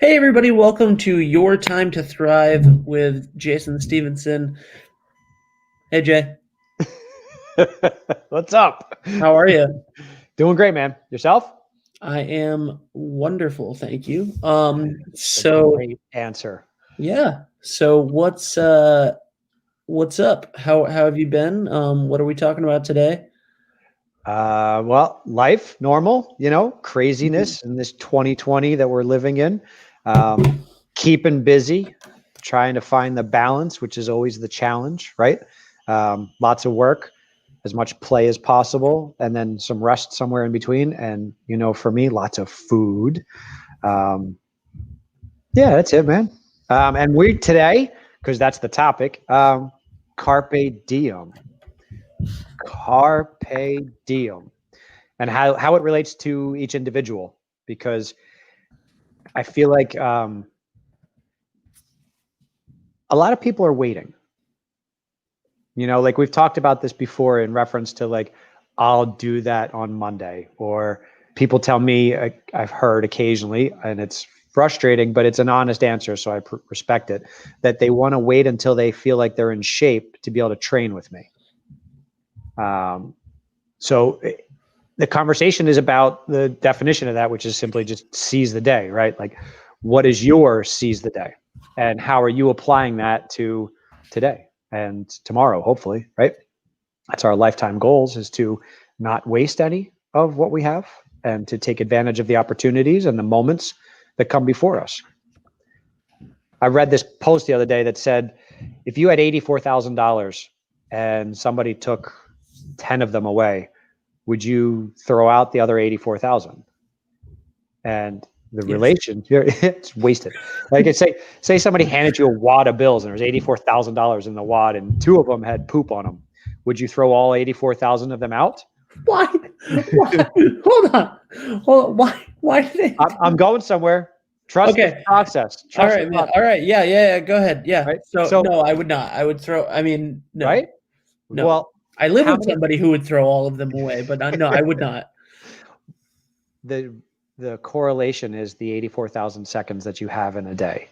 Hey everybody, welcome to Your Time to Thrive with Jason Stevenson. Hey Jay, What's up? how are you? Doing great, man. Yourself? I am wonderful, thank you. It's a So great answer. yeah. So what's up? How have you been? What are we talking about today? Well, life, normal, Mhm. craziness in this 2020 that we're living in. Um, Keeping busy, trying to find the balance, which is always the challenge, right? Lots of work, as much play as possible, and then some rest somewhere in between. And, for me, lots of food. Um, yeah, that's it, man. And we today, because that's the topic, carpe diem. Carpe diem, and how it relates to each individual, because I feel like a lot of people are waiting. Like we've talked about this before in reference to like, I'll do that on Monday, or people tell me, I've heard occasionally, and it's frustrating, but it's an honest answer, so I respect it, that they want to wait until they feel like they're in shape to be able to train with me. So the conversation is about the definition of that, which is simply just seize the day, right? Like, what is your seize the day? And how are you applying that to today and tomorrow, hopefully, right? That's our lifetime goals, is to not waste any of what we have and to take advantage of the opportunities and the moments that come before us. I read this post the other day that said, if you had $84,000 and somebody took 10 of them away, would you throw out the other 84,000? And the Yes. relation here, it's wasted. Like I say somebody handed you a wad of bills and there's $84,000 in the wad and two of them had poop on them. Would you throw all 84,000 of them out? Why? Why? Hold on. Hold on. Why did they I'm going somewhere. Trust the Okay. process. All Trust the right, man. process. All right. Yeah. Go ahead. Yeah. Right. So So, no, I would not. I would throw I mean, no. right. No. Well, I live how with many, somebody who would throw all of them away, but no, I would not. the, the correlation is the 84,000 seconds that you have in a day,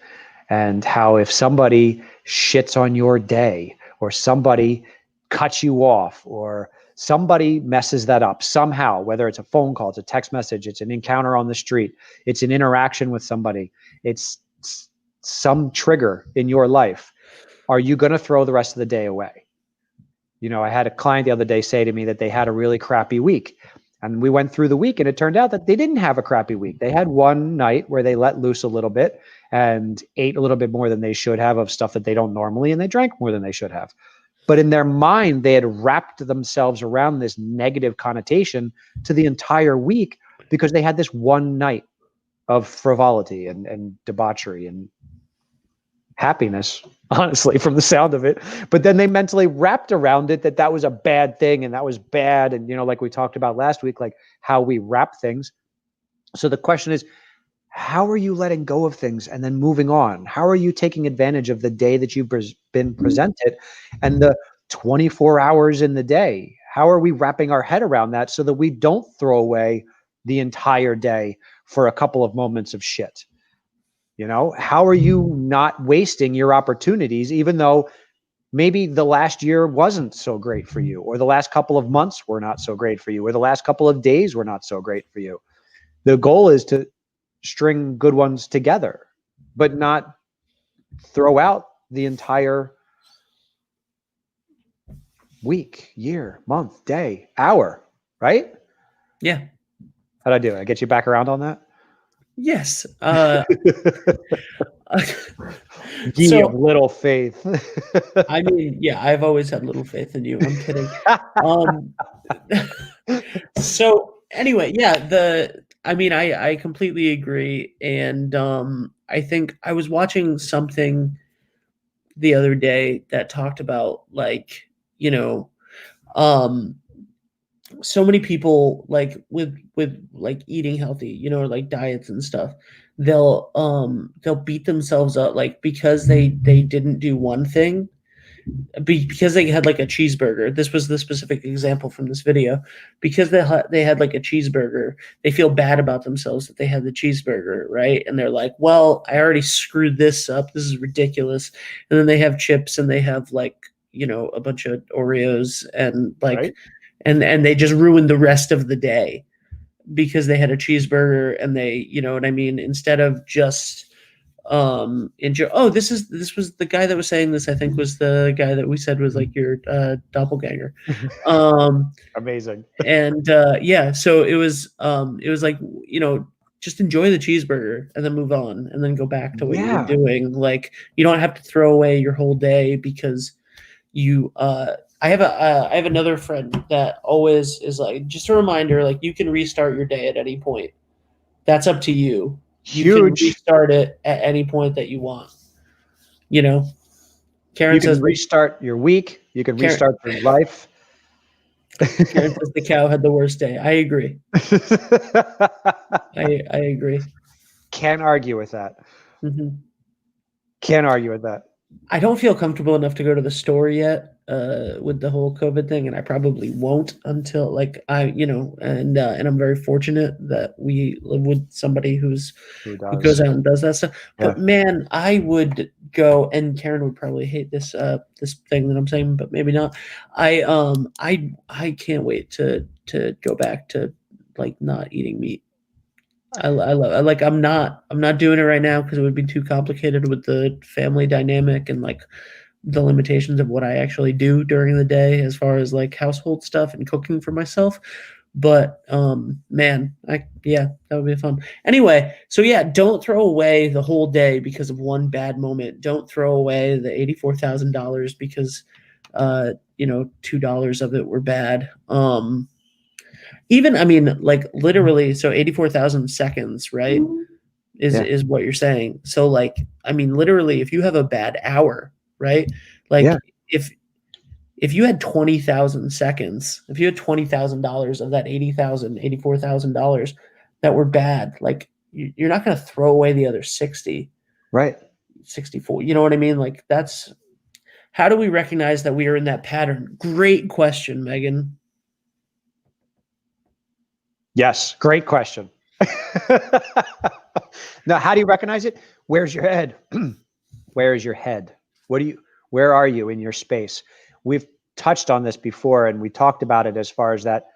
and how if somebody shits on your day, or somebody cuts you off, or somebody messes that up somehow, whether it's a phone call, it's a text message, it's an encounter on the street, it's an interaction with somebody, it's some trigger in your life, are you going to throw the rest of the day away? I had a client the other day say to me that they had a really crappy week. And we went through the week and it turned out that they didn't have a crappy week. They had one night where they let loose a little bit and ate a little bit more than they should have of stuff that they don't normally, and they drank more than they should have. But in their mind, they had wrapped themselves around this negative connotation to the entire week because they had this one night of frivolity and debauchery and happiness, honestly, from the sound of it. But then they mentally wrapped around it that was a bad thing and that was bad. And, like we talked about last week, like how we wrap things. So the question is, how are you letting go of things and then moving on? How are you taking advantage of the day that you've been presented and the 24 hours in the day? How are we wrapping our head around that so that we don't throw away the entire day for a couple of moments of shit? How are you not wasting your opportunities, even though maybe the last year wasn't so great for you, or the last couple of months were not so great for you, or the last couple of days were not so great for you? The goal is to string good ones together, but not throw out the entire week, year, month, day, hour, right? Yeah. How'd I do? I get you back around on that? Yes. Ye of So little faith. I mean, yeah, I've always had little faith in you. I'm kidding. Um, so anyway, yeah, I mean, I completely agree, and I think I was watching something the other day that talked about like you know um so many people like with like eating healthy, like diets and stuff, they'll beat themselves up like because they didn't do one thing, because they had like a cheeseburger. This was the specific example from this video. Because they had like a cheeseburger, they feel bad about themselves that they had the cheeseburger, right? And they're like, "Well, I already screwed this up. This is ridiculous." And then they have chips and they have like, a bunch of Oreos and like, Right. and they just ruined the rest of the day because they had a cheeseburger and they, you know what I mean, instead of just enjoy. Oh, this was the guy that was saying this, I think, was the guy that we said was like your doppelganger. um Amazing. and yeah, so it was like, just enjoy the cheeseburger and then move on and then go back to what you were Yeah. doing. Like, you don't have to throw away your whole day because you I have another friend that always is like, just a reminder, like, you can restart your day at any point. That's up to you. You can Huge. restart it at any point that you want. You know, You Karen can says restart your week. You can Karen, restart your life. Karen says the cow had the worst day. I agree. I agree. Can't argue with that. Hmm. Can't argue with that. I don't feel comfortable enough to go to the store yet with the whole COVID thing, and I probably won't until, like, and I'm very fortunate that we live with somebody Who who goes does? out and does that stuff. Yeah. But man, I would go, and Karen would probably hate this thing that I'm saying, but maybe not. I can't wait to go back to like not eating meat. I love like I'm not doing it right now because it would be too complicated with the family dynamic and like the limitations of what I actually do during the day as far as like household stuff and cooking for myself. But man, yeah, that would be fun. Anyway, so yeah, don't throw away the whole day because of one bad moment. Don't throw away the $84,000 because $2 of it were bad. Even, I mean, like, literally, so 84,000 seconds, right? Is Yeah. is what you're saying. So, like, I mean, literally, if you have a bad hour, right? Yeah. Like, if you had 20,000 seconds, if you had $20,000 of that 80,000, $84,000 that were bad, like, you're not going to throw away the other 60, Right. 64. You know what I mean? Like, that's how do we recognize that we are in that pattern? Great question, Megan. Yes. Great question. Now, how do you recognize it? Where's your head? Where is your head? Where are you in your space? We've touched on this before, and we talked about it as far as that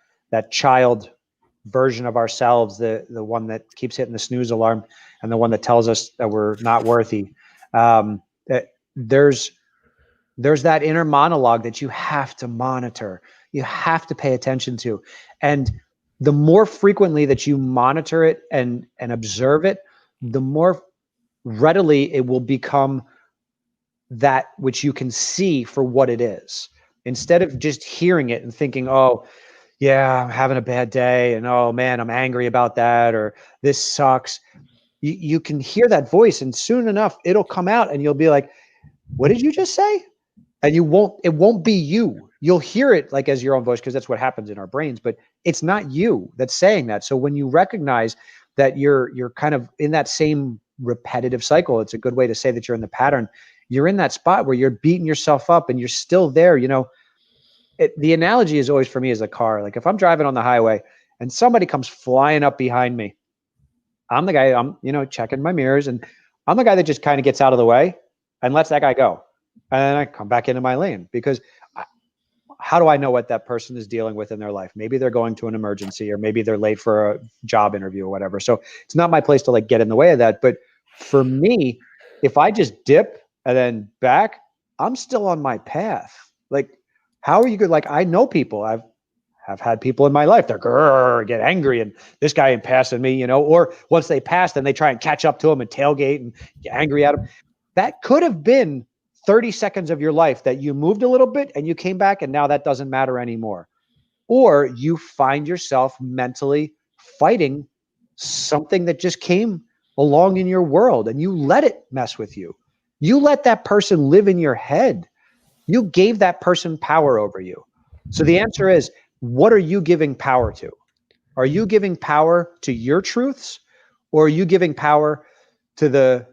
child version of ourselves, the one that keeps hitting the snooze alarm, and the one that tells us that we're not worthy. That there's that inner monologue that you have to monitor, you have to pay attention to, and the more frequently that you monitor it and observe it, the more readily it will become that which you can see for what it is, instead of just hearing it and thinking, oh yeah, I'm having a bad day, and oh man, I'm angry about that, or this sucks. You can hear that voice, and soon enough it'll come out, and you'll be like, what did you just say? And it won't be you. You'll hear it like as your own voice, because that's what happens in our brains, but it's not you that's saying that. So when you recognize that you're kind of in that same repetitive cycle, it's a good way to say that you're in the pattern. You're in that spot where you're beating yourself up and you're still there. The analogy is always for me as a car. Like if I'm driving on the highway and somebody comes flying up behind me, I'm the guy, I'm, checking my mirrors, and I'm the guy that just kind of gets out of the way and lets that guy go. And then I come back into my lane, because how do I know what that person is dealing with in their life? Maybe they're going to an emergency, or maybe they're late for a job interview or whatever. So it's not my place to like get in the way of that. But for me, if I just dip and then back, I'm still on my path. Like, how are you good? Like, I know people, have had people in my life that get angry, and this guy ain't passing me, or once they pass, then they try and catch up to him and tailgate and get angry at him. That could have been 30 seconds of your life that you moved a little bit and you came back, and now that doesn't matter anymore. Or you find yourself mentally fighting something that just came along in your world, and you let it mess with you. You let that person live in your head. You gave that person power over you. So the answer is, what are you giving power to? Are you giving power to your truths, or are you giving power to the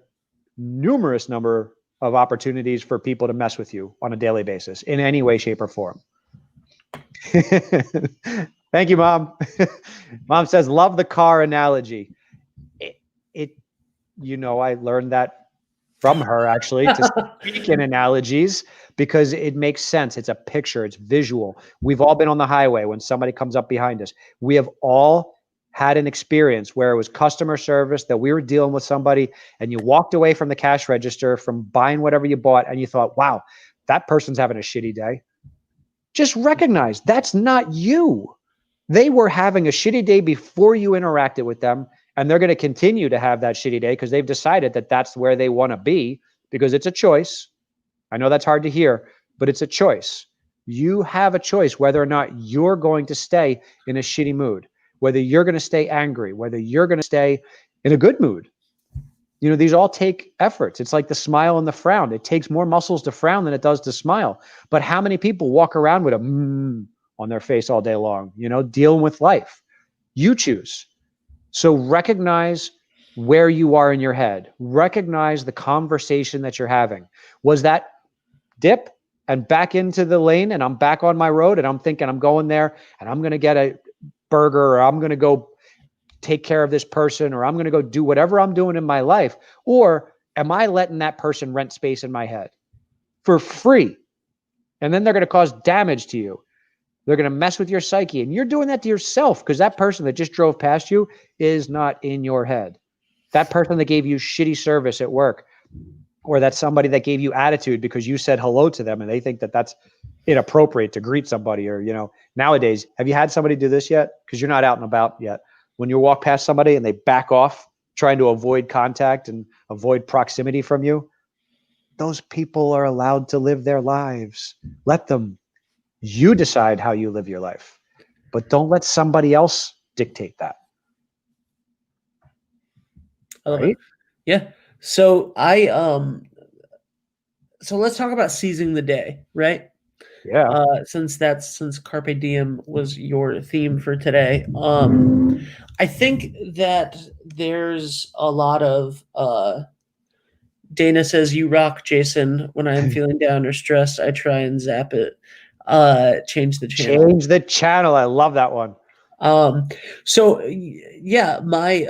numerous number of opportunities for people to mess with you on a daily basis in any way, shape, or form. Thank you, Mom. Mom says, love the car analogy. It, I learned that from her actually, to speak in analogies, because it makes sense. It's a picture, it's visual. We've all been on the highway when somebody comes up behind us. We have all had an experience where it was customer service, that we were dealing with somebody and you walked away from the cash register, from buying whatever you bought, and you thought, wow, that person's having a shitty day. Just recognize that's not you. They were having a shitty day before you interacted with them, and they're going to continue to have that shitty day because they've decided that that's where they want to be, because it's a choice. I know that's hard to hear, but it's a choice. You have a choice whether or not you're going to stay in a shitty mood, whether you're going to stay angry, whether you're going to stay in a good mood. These all take efforts. It's like the smile and the frown. It takes more muscles to frown than it does to smile. But how many people walk around with a on their face all day long, dealing with life? You choose. So recognize where you are in your head. Recognize the conversation that you're having. Was that dip and back into the lane, and I'm back on my road, and I'm thinking I'm going there and I'm going to get a burger, or I'm going to go take care of this person, or I'm going to go do whatever I'm doing in my life? Or am I letting that person rent space in my head for free? And then they're going to cause damage to you. They're going to mess with your psyche, and you're doing that to yourself, because that person that just drove past you is not in your head. That person that gave you shitty service at work, or that's somebody that gave you attitude because you said hello to them and they think that that's inappropriate to greet somebody. Or, nowadays, have you had somebody do this yet? Because you're not out and about yet. When you walk past somebody and they back off, trying to avoid contact and avoid proximity from you, those people are allowed to live their lives. Let them. You decide how you live your life, but don't let somebody else dictate that. I love it. Yeah. So so let's talk about seizing the day, right? Yeah. Since Carpe Diem was your theme for today. I think that there's a lot of Dana says, "You rock, Jason. When I'm feeling down or stressed, I try and zap it. Change the channel. Change the channel." I love that one. So yeah, my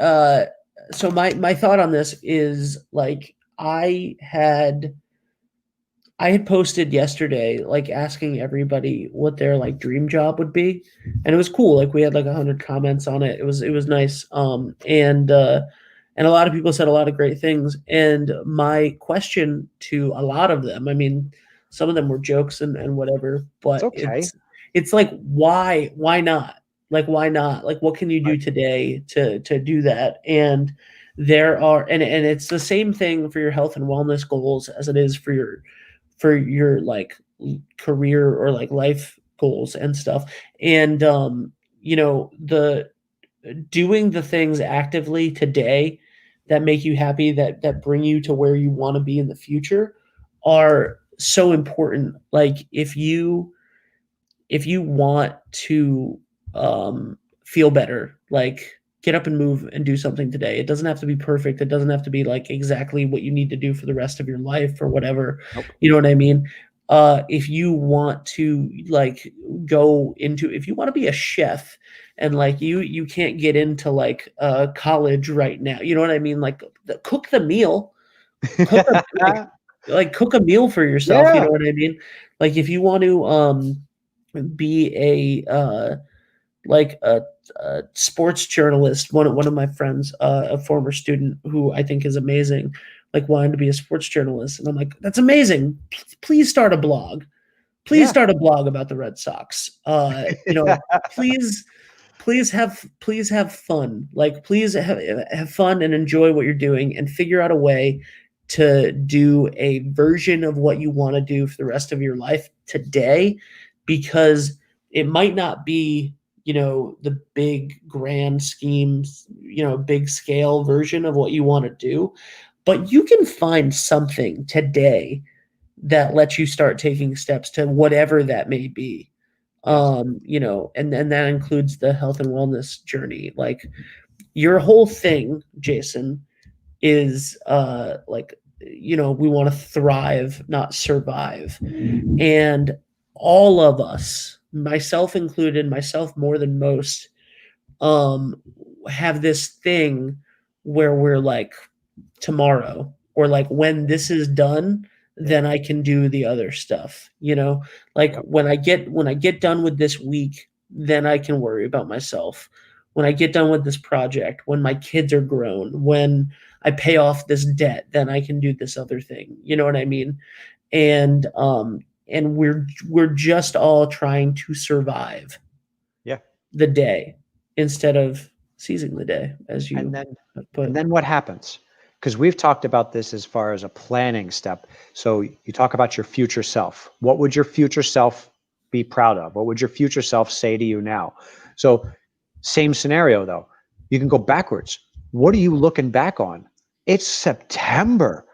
thought on this is, like, I had posted yesterday, like, asking everybody what their, like, dream job would be, and it was cool. Like, we had like 100 comments on it. It was nice. And a lot of people said a lot of great things. And my question to a lot of them, I mean, some of them were jokes and whatever, but It's okay. it's like, why not? Like, why not? Like, what can you do today to do that? And there are, and it's the same thing for your health and wellness goals as it is for your like career or like life goals and stuff. And the doing the things actively today that make you happy, that bring you to where you want to be in the future, are so important. Like, if you want to feel better, like, get up and move and do something today. It doesn't have to be perfect. It doesn't have to be like exactly what you need to do for the rest of your life or whatever. Nope. You know what I mean? If you want to, like, if you want to be a chef, and like you can't get into like college right now, you know what I mean? Like, cook the meal, cook cook a meal for yourself. You know what I mean? Like, if you want to be a sports journalist. One of my friends, a former student who I think is amazing, like, wanted to be a sports journalist, and I'm like, that's amazing. Please start a blog. Please start a blog about the Red Sox. Please have fun. Like, please have fun and enjoy what you're doing, and figure out a way to do a version of what you want to do for the rest of your life today, because it might not be, the big grand schemes, big scale version of what you want to do, but you can find something today that lets you start taking steps to whatever that may be. And that includes the health and wellness journey. Like, your whole thing, Jason, is like we want to thrive, not survive. And all of us, myself included, myself more than most, um, have this thing where we're like, tomorrow, or like, when this is done, Yeah. then I can do the other stuff, like Yep. when I get done with this week, then I can worry about myself. When I get done with this project, when my kids are grown, when I pay off this debt, then I can do this other thing, you know what I mean? And we're just all trying to survive Yeah. the day instead of seizing the day, as And you then have and put. then what happens? Because we've talked about this as far as a planning step. So you talk about your future self. What would your future self be proud of? What would your future self say to you now? So same scenario though. You can go backwards. What are you looking back on? It's September.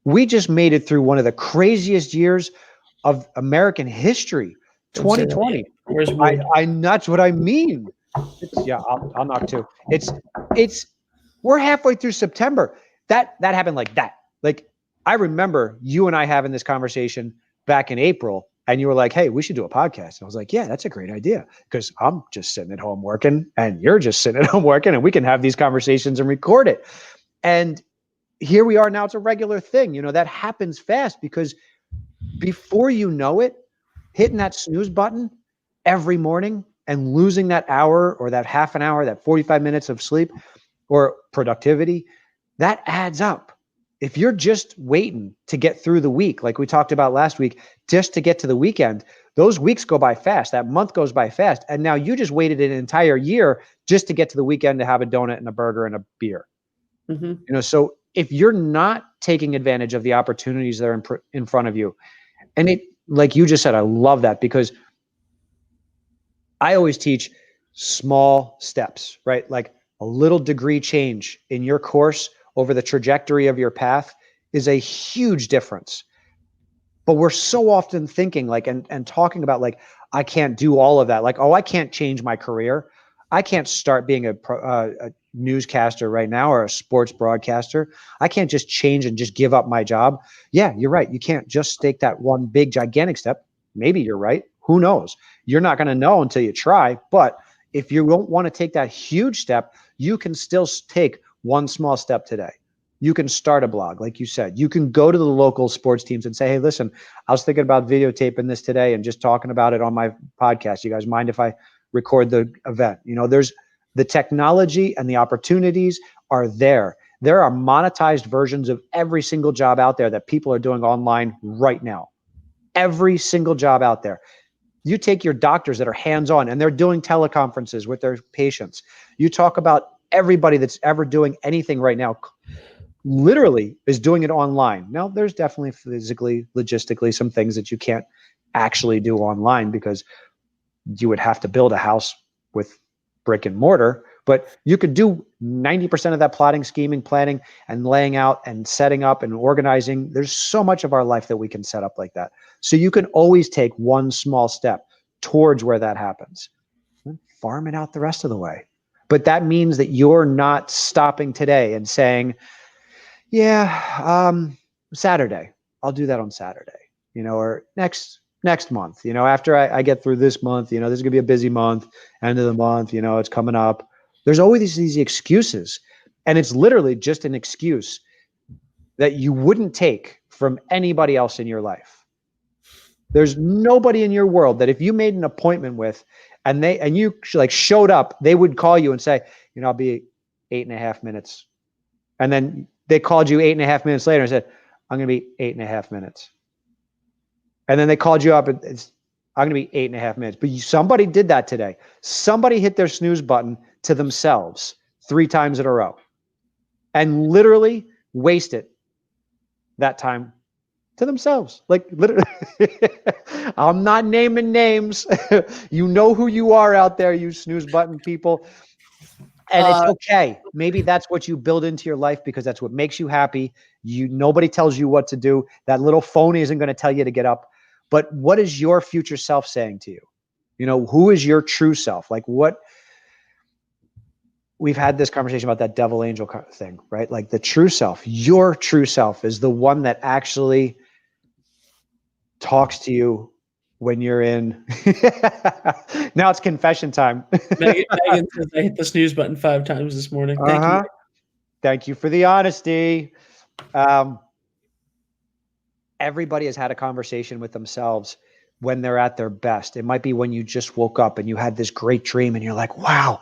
We just made it through one of the craziest years of American history. Don't say that yet. 2020. Where's I wood? I that's what I mean. It's yeah, I'll knock two. It's we're halfway through September. That happened like that. Like I remember you and I having this conversation back in April, and you were like, "Hey, we should do a podcast." And I was like, "Yeah, that's a great idea because I'm just sitting at home working, and you're just sitting at home working, and we can have these conversations and record it." And here we are now. It's a regular thing. That happens fast because before you know it, hitting that snooze button every morning and losing that hour or that half an hour, that 45 minutes of sleep or productivity, that adds up. If you're just waiting to get through the week, like we talked about last week, just to get to the weekend, those weeks go by fast. That month goes by fast. And now you just waited an entire year just to get to the weekend to have a donut and a burger and a beer. Mm-hmm. So if you're not taking advantage of the opportunities that are in front of you, and it, like you just said, I love that because I always teach small steps, right? Like a little degree change in your course over the trajectory of your path is a huge difference. But we're so often thinking like, and talking about like, I can't do all of that. Like, oh, I can't change my career. I can't start being a newscaster right now or a sports broadcaster. I can't just change and just give up my job. Yeah, you're right. You can't just take that one big gigantic step. Maybe you're right. Who knows? You're not going to know until you try. But if you don't want to take that huge step, you can still take one small step today. You can start a blog, like you said. You can go to the local sports teams and say, hey, listen, I was thinking about videotaping this today and just talking about it on my podcast. You guys mind if I record the event? There's the technology and the opportunities are there. There are monetized versions of every single job out there that people are doing online right now. Every single job out there. You take your doctors that are hands-on and they're doing teleconferences with their patients. You talk about everybody that's ever doing anything right now literally is doing it online. Now, there's definitely physically, logistically, some things that you can't actually do online because you would have to build a house with brick and mortar, but you could do 90% of that plotting, scheming, planning, and laying out and setting up and organizing. There's so much of our life that we can set up like that. So you can always take one small step towards where that happens. Farm it out the rest of the way. But that means that you're not stopping today and saying, yeah, Saturday, I'll do that on Saturday, or next month, after I get through this month, this is gonna be a busy month, end of the month, it's coming up. There's always these excuses, and it's literally just an excuse that you wouldn't take from anybody else in your life. There's nobody in your world that if you made an appointment with and you like showed up, they would call you and say, I'll be 8.5 minutes. And then they called you 8.5 minutes later and said, I'm going to be 8.5 minutes. And then they called you up and I'm going to be 8.5 minutes. But somebody did that today. Somebody hit their snooze button to themselves 3 times in a row and literally wasted that time to themselves. Like literally, I'm not naming names. You know who you are out there, you snooze button people. And it's Uh, okay. Maybe that's what you build into your life because that's what makes you happy. Nobody tells you what to do. That little phone isn't going to tell you to get up. But what is your future self saying to you? Who is your true self? Like what we've had this conversation about that devil angel thing, right? Like the true self, your true self is the one that actually talks to you when you're in. Now it's confession time. Megan says I hit the snooze button 5 times this morning. Thank you. Thank you for the honesty. Everybody has had a conversation with themselves when they're at their best. It might be when you just woke up and you had this great dream and you're like, wow,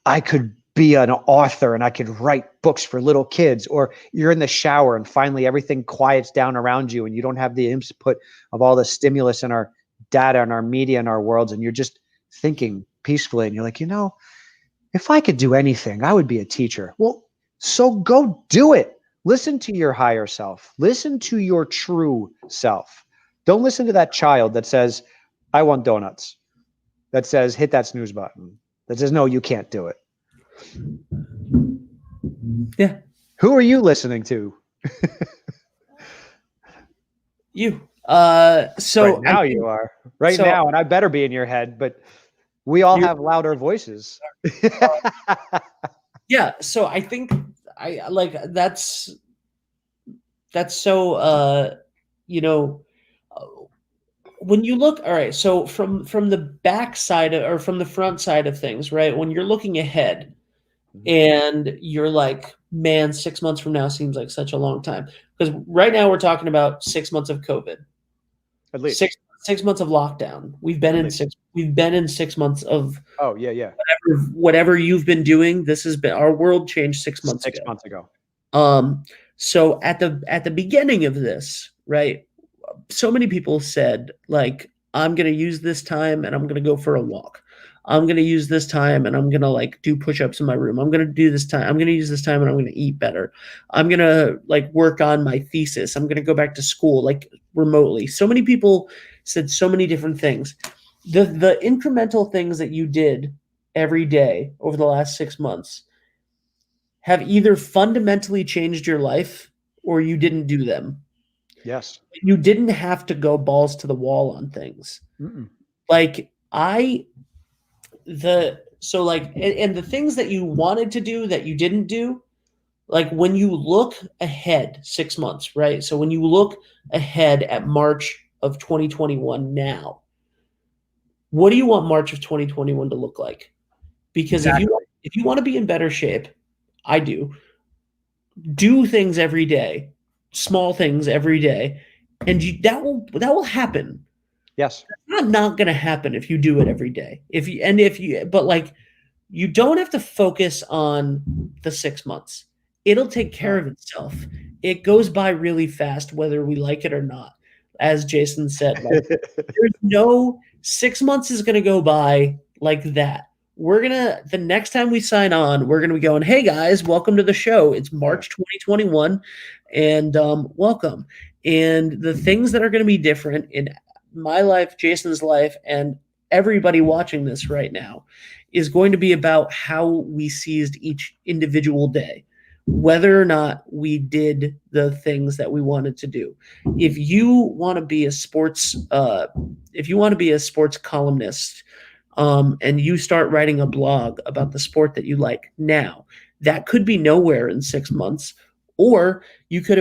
I could be an author and I could write books for little kids. Or you're in the shower and finally everything quiets down around you and you don't have the input of all the stimulus in our data and our media and our worlds. And you're just thinking peacefully. And you're like, if I could do anything, I would be a teacher. Well, so go do it. Listen to your higher self. Listen to your true self. Don't listen to that child that says, I want donuts. That says, hit that snooze button. That says, no, you can't do it. Yeah. Who are you listening to? You. So right now you are. Right now, and I better be in your head, but we all have louder voices. Yeah. So I think I like that's so when you look, all right, so from the back side or from the front side of things, right? When you're looking ahead and you're like, man, 6 months from now seems like such a long time. Because right now we're talking about 6 months of COVID. At least 6 months of lockdown. We've been in 6 months of whatever you've been doing. This has been our world changed 6 months ago. 6 months ago. So at the beginning of this, right? So many people said, like, I'm going to use this time and I'm going to go for a walk. I'm going to use this time and I'm going to like do push-ups in my room. I'm going to do this time. I'm going to use this time and I'm going to eat better. I'm going to like work on my thesis. I'm going to go back to school like remotely. So many people said so many different things. The incremental things that you did every day over the last 6 months have either fundamentally changed your life or you didn't do them. Yes. You didn't have to go balls to the wall on things. Mm-mm. Like and the things that you wanted to do that you didn't do, like when you look ahead 6 months, right? So when you look ahead at March of 2021 now, what do you want March of 2021 to look like? Because if you want to be in better shape, I do things every day, small things every day, and that will happen. Yes. It's not going to happen if you do it every day. But like, you don't have to focus on the 6 months. It'll take care of itself. It goes by really fast, whether we like it or not. As Jason said, like, there's no 6 months is going to go by like that. The next time we sign on, we're going to be going, hey guys, welcome to the show. It's March 2021 and welcome. And the things that are going to be different in my life, Jason's life, and everybody watching this right now is going to be about how we seized each individual day, whether or not we did the things that we wanted to do. If you want to be a sports columnist, and you start writing a blog about the sport that you like now, that could be nowhere in 6 months. Or you could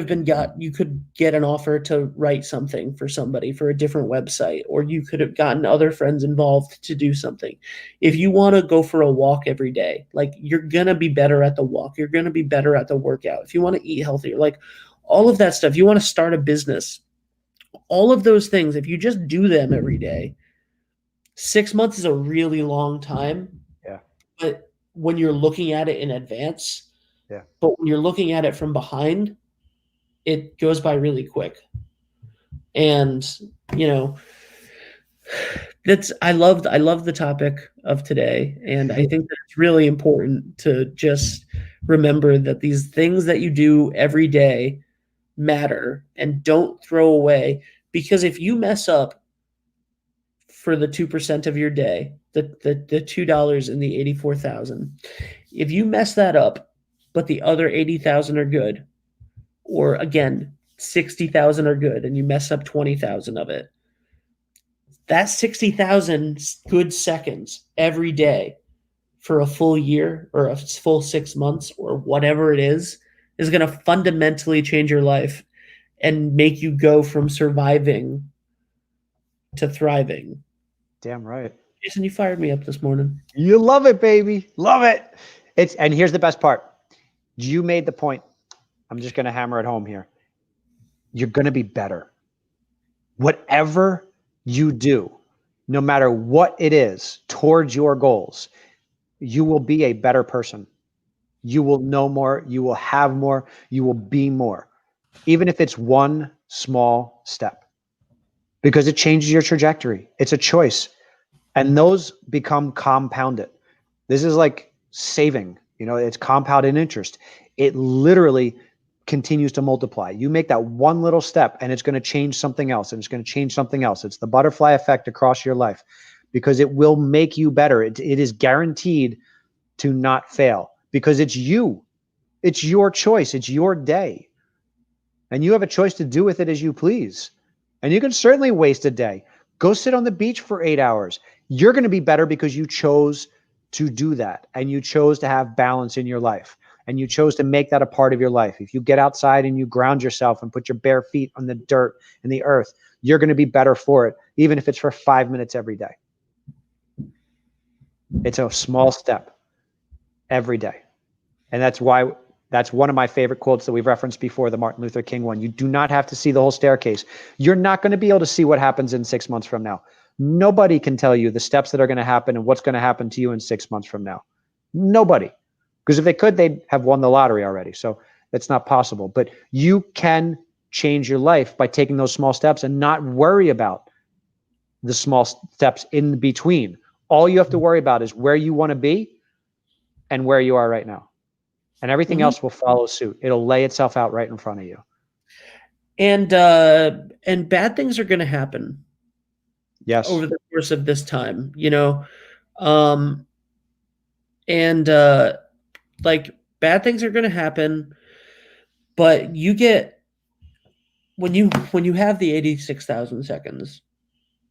get an offer to write something for somebody for a different website, or you could have gotten other friends involved to do something. If you want to go for a walk every day, like, you're going to be better at the walk. You're going to be better at the workout. If you want to eat healthier, like all of that stuff, you want to start a business, all of those things, if you just do them every day, 6 months is a really long time. Yeah. But when you're looking at it in advance, yeah. But when you're looking at it from behind, it goes by really quick. And I love the topic of today, and I think that it's really important to just remember that these things that you do every day matter, and don't throw away, because if you mess up for the 2% of your day, the $2 in the 84,000, if you mess that up, but the other 80,000 are good, or again 60,000 are good, and you mess up 20,000 of it, that 60,000 good seconds every day for a full year or a full 6 months or whatever it is going to fundamentally change your life and make you go from surviving to thriving. Damn right. Jason, you fired me up this morning. You love it, baby. Love it. And here's the best part. You made the point. I'm just going to hammer it home here. You're going to be better. Whatever you do, no matter what it is towards your goals, you will be a better person. You will know more. You will have more. You will be more, even if it's one small step, because it changes your trajectory. It's a choice. And those become compounded. This is like saving, it's compounded interest. It literally continues to multiply. You make that one little step and it's going to change something else, and it's going to change something else. It's the butterfly effect across your life, because it will make you better. It is guaranteed to not fail, because it's you. It's your choice. It's your day. And you have a choice to do with it as you please. And you can certainly waste a day. Go sit on the beach for 8 hours. You're going to be better because you chose to do that, and you chose to have balance in your life, and you chose to make that a part of your life. If you get outside and you ground yourself and put your bare feet on the dirt and the earth, you're going to be better for it, even if it's for 5 minutes every day. It's a small step every day. And that's one of my favorite quotes that we've referenced before, the Martin Luther King one. You do not have to see the whole staircase. You're not going to be able to see what happens in 6 months from now. Nobody can tell you the steps that are going to happen and what's going to happen to you in 6 months from now. Nobody. Because if they could, they'd have won the lottery already. So that's not possible. But you can change your life by taking those small steps and not worry about the small steps in between. All you have to worry about is where you want to be and where you are right now. And everything else will follow suit. It'll lay itself out right in front of you. And bad things are going to happen. Yes. Over the course of this time, like bad things are going to happen, but when you have the 86,000 seconds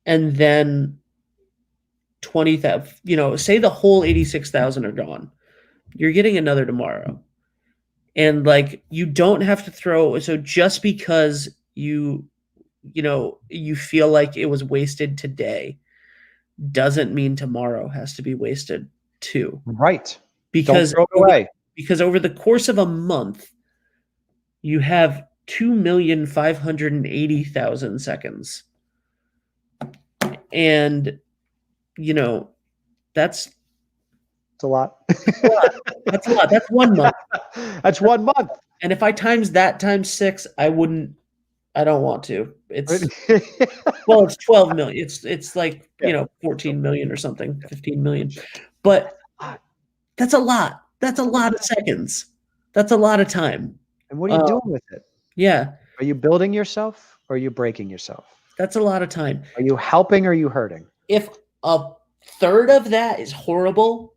and then 20,000, say the whole 86,000 are gone, you're getting another tomorrow. And like, you don't have to so just because you feel like it was wasted today doesn't mean tomorrow has to be wasted too. Right. Because don't throw it away. Because over the course of a month, you have 2,580,000 seconds. And that's a lot. That's a lot. That's 1 month. That's 1 month. And if I times that times 6, I don't want to. It's well, it's 12 million. It's like, 14 million or something, 15 million. But that's a lot. That's a lot of seconds. That's a lot of time. And what are you doing with it? Yeah. Are you building yourself or are you breaking yourself? That's a lot of time. Are you helping or are you hurting? If a third of that is horrible,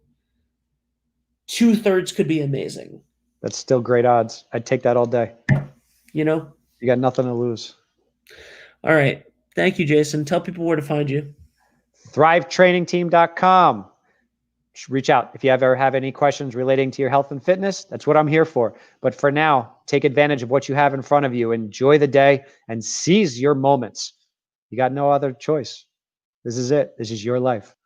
2/3 could be amazing. That's still great odds. I'd take that all day. You got nothing to lose. All right. Thank you, Jason. Tell people where to find you. ThriveTrainingTeam.com. Reach out if you ever have any questions relating to your health and fitness. That's what I'm here for. But for now, take advantage of what you have in front of you. Enjoy the day and seize your moments. You got no other choice. This is it. This is your life.